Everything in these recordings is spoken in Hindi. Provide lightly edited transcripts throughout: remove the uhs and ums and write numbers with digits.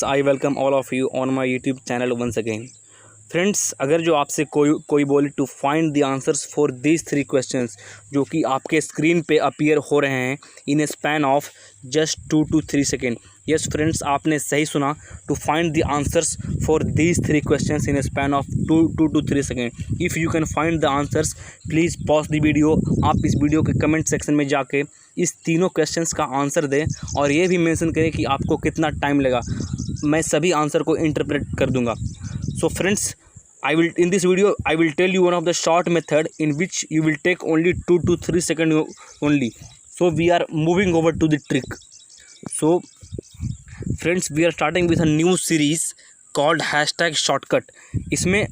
I welcome all of you on my YouTube channel once again. Friends, अगर जो आपसे कोई बोले to find the answers for these 3 questions जो कि आपके स्क्रीन पे अपीयर हो रहे हैं in a span of just 2 to 3 second. Yes friends, आपने सही सुना, to find the answers for these 3 questions in a span of 2 to 3 second. If you can find the answers please pause the video. आप इस वीडियो के कमेंट सेक्शन में जाके इस तीनों क्वेश्चंस का आंसर दें और ये भी मेंशन करें कि आपको कितना टाइम लगा। मैं सभी आंसर को इंटरप्रेट कर दूंगा। So friends, in this video I will tell you one of the short method in which you will take only 2 to 3 seconds only. So we are moving over to the trick. So friends, we are starting with a new series called #shortcut. इसमें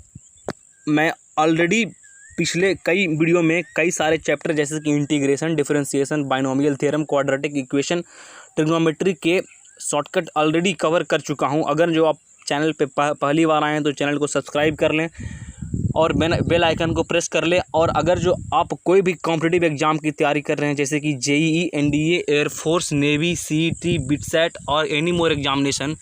मैं ऑलरेडी पिछले कई वीडियो में कई सारे चैप्टर जैसे कि integration, differentiation, binomial theorem, quadratic equation, trigonometry के शॉर्टकट ऑलरेडी कवर कर चुका हूं। अगर जो आप चैनल पे पहली बार आए हैं तो चैनल को सब्सक्राइब कर लें और बेल आइकन को प्रेस कर लें। और अगर जो आप कोई भी कॉम्पिटिटिव एग्ज़ाम की तैयारी कर रहे हैं जैसे कि JEE, NDA, air force, navy, CET, BITSAT और एनी मोर एग्जामिनेशन,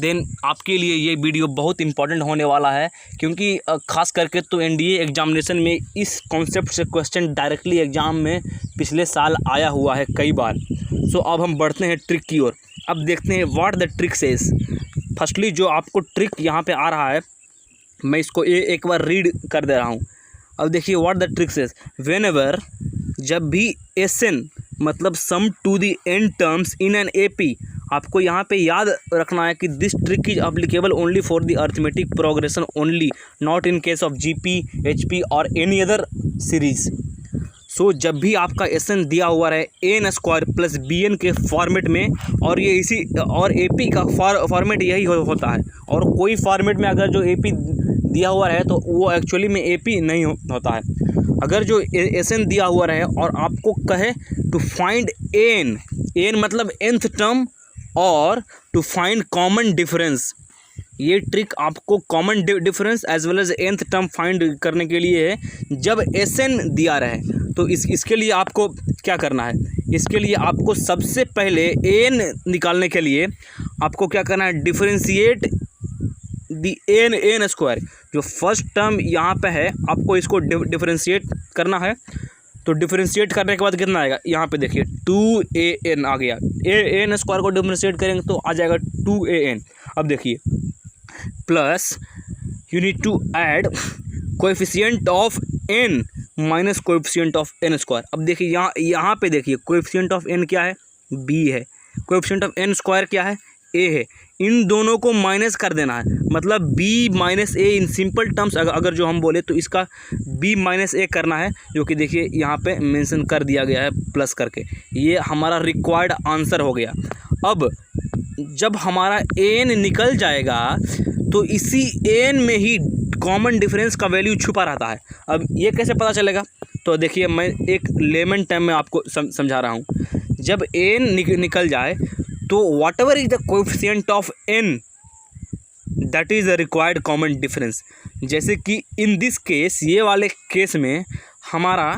देन आपके लिए ये वीडियो बहुत इंपॉर्टेंट होने वाला है, क्योंकि ख़ास करके तो एनडीए एग्जामिनेशन में इस कॉन्सेप्ट से क्वेश्चन डायरेक्टली एग्ज़ाम में पिछले साल आया हुआ है कई बार। सो अब हम बढ़ते हैं ट्रिक की ओर। अब देखते हैं what the trick says. Firstly जो आपको ट्रिक यहाँ पे आ रहा है, मैं इसको एक बार रीड कर दे रहा हूँ। अब देखिए what the trick says. Whenever, जब भी एसएन मतलब sum to the n terms in an AP, आपको यहाँ पे याद रखना है कि this trick is applicable only for the arithmetic progression only, not in case of GP, HP और एनी अदर सीरीज। सो जब भी आपका एसएन दिया हुआ है n square plus b n के फॉर्मेट में, और ये इसी और एपी का फॉर्मेट यही होता है, और कोई फॉर्मेट में अगर जो एपी दिया हुआ है तो वो एक्चुअली में एपी नहीं होता है। अगर जो एसएन दिया हुआ है और आपको कहे टू फाइंड एन मतलब nth टर्म, और टू फाइंड कॉमन डिफरेंस, ये ट्रिक आपको common difference as well as nth term find करने के लिए है जब एसएन दिया रहे। तो इसके लिए आपको क्या करना है, इसके लिए आपको सबसे पहले एन निकालने के लिए आपको क्या करना है, डिफरेंशिएट दी एन स्क्वायर। जो फर्स्ट टर्म यहाँ पे है आपको इसको डिफरेंशिएट करना है। तो डिफरेंशिएट करने के बाद कितना आएगा, यहाँ पे देखिए 2an आ गया। एन स्क्वायर को डिफरेंशिएट करेंगे तो आ जाएगा 2an। अब देखिए plus you need to add coefficient of n minus coefficient of n square. अब देखिए यहाँ पे देखिए कोएफिशिएंट ऑफ n क्या है, b है। कोएफिशिएंट ऑफ n स्क्वायर क्या है, a है। इन दोनों को माइनस कर देना है, मतलब b minus A in simple terms. अगर जो हम बोले तो इसका b माइनस ए करना है, जो कि देखिए यहाँ पे मेंशन कर दिया गया है प्लस करके। ये हमारा रिक्वायर्ड आंसर हो गया। अब जब हमारा n निकल जाएगा तो इसी n में ही कॉमन डिफरेंस का वैल्यू छुपा रहता है। अब ये कैसे पता चलेगा, तो देखिए मैं एक लेमन टर्म में आपको समझा रहा हूँ। जब n निकल जाए तो what ever is the coefficient of n, that is the required common difference. जैसे कि इन दिस केस, ये वाले केस में हमारा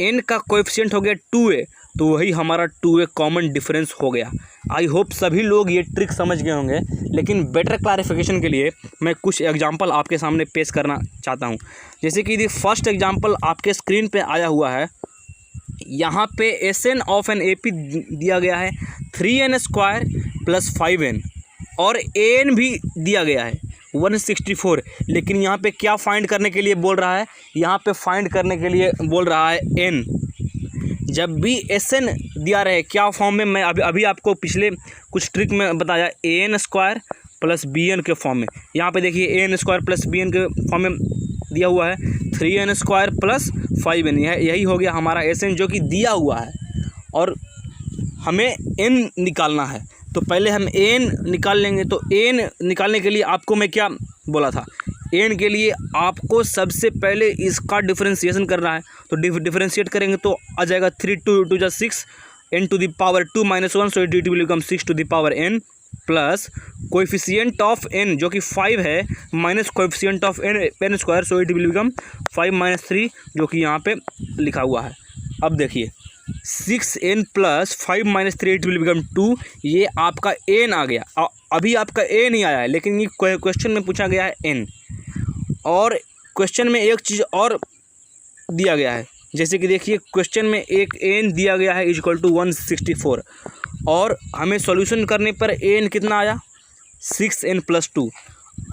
n का कोएफिशिएंट हो गया 2a, तो वही हमारा 2a कॉमन डिफरेंस हो गया। आई होप सभी लोग ये ट्रिक समझ गए होंगे, लेकिन बेटर क्लैरिफिकेशन के लिए मैं कुछ एग्जांपल आपके सामने पेश करना चाहता हूँ। जैसे कि दी फर्स्ट एग्जांपल आपके स्क्रीन पे आया हुआ है। यहाँ पे एसएन ऑफ एन एपी दिया गया है 3n स्क्वायर प्लस 5n, और एन भी दिया गया है 164। लेकिन यहाँ पे क्या फाइंड करने के लिए बोल रहा है, यहाँ पे फाइंड करने के लिए बोल रहा है n। जब भी एसएन दिया रहे क्या फॉर्म में, मैं अभी आपको पिछले कुछ ट्रिक में बताया, an स्क्वायर प्लस bn के फॉर्म में। यहाँ पे देखिए an स्क्वायर प्लस bn के फॉर्म में दिया हुआ है 3n स्क्वायर प्लस 5n। यही हो गया हमारा एसएन जो कि दिया हुआ है, और हमें n निकालना है। तो पहले हम n निकाल लेंगे। तो n निकालने के लिए आपको मैं क्या बोला था, n के लिए आपको सबसे पहले इसका डिफरेंशिएशन करना है। तो डिफरेंशिएट करेंगे तो आ जाएगा 3 2 जा 6 n to the power 2 minus 1, so it will become 6 to the power n, plus coefficient of n जो कि 5 है minus coefficient of n square, so it will become 5 minus 3, जो कि यहाँ पे लिखा हुआ है। अब देखिए 6n + 5 - 3 इट विल बिकम 2। ये आपका n आ गया। अभी आपका a नहीं आया है, लेकिन ये क्वेश्चन में पूछा गया है n। और क्वेश्चन में एक चीज़ और दिया गया है, जैसे कि देखिए क्वेश्चन में एक n दिया गया है = 164, और हमें सॉल्यूशन करने पर n कितना आया 6n + 2।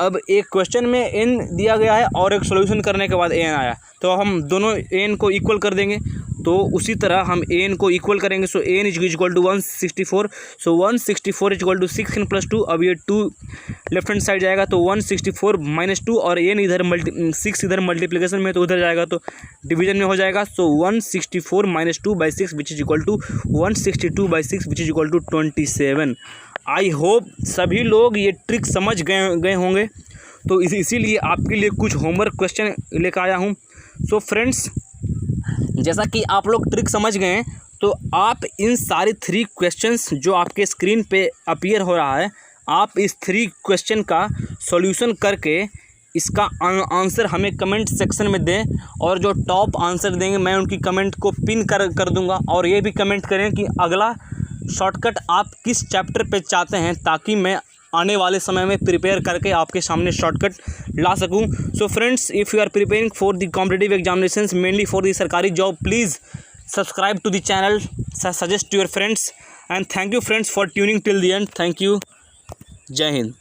अब एक क्वेश्चन में n दिया गया है और एक सॉल्यूशन करने के बाद n आया, तो हम दोनों n को इक्वल कर देंगे। तो उसी तरह हम n को इक्वल करेंगे। सो n = 164। सो 164 = 6n + 2। अब ये 2 लेफ्ट हैंड साइड जाएगा तो 164 - 2, और n इधर 6 इधर मल्टीप्लिकेशन में तो उधर जाएगा तो डिवीजन में हो जाएगा। So 164 - 2/6 which is equal to 162/6 which is equal to 27। I hope सभी लोग ये ट्रिक समझ गए होंगे। तो इसीलिए आपके लिए कुछ होमवर्क क्वेश्चन लेकर आया हूँ। सो फ्रेंड्स, जैसा कि आप लोग ट्रिक समझ गए हैं, तो आप इन सारी 3 क्वेश्चंस जो आपके स्क्रीन पे अपीयर हो रहा है, आप इस 3 क्वेश्चन का सॉल्यूशन करके इसका आंसर हमें कमेंट सेक्शन में दें, और जो टॉप आंसर देंगे मैं उनकी कमेंट को पिन कर दूंगा। और ये भी कमेंट करें कि अगला शॉर्टकट आप किस चैप्टर पे चाहते हैं, ताकि मैं आने वाले समय में प्रिपेयर करके आपके सामने शॉर्टकट ला सकूं। So friends, if you are preparing for the competitive examinations, mainly for the सरकारी job, please subscribe to the channel, suggest to your friends, and thank you friends for tuning till the end. Thank you. जय हिंद।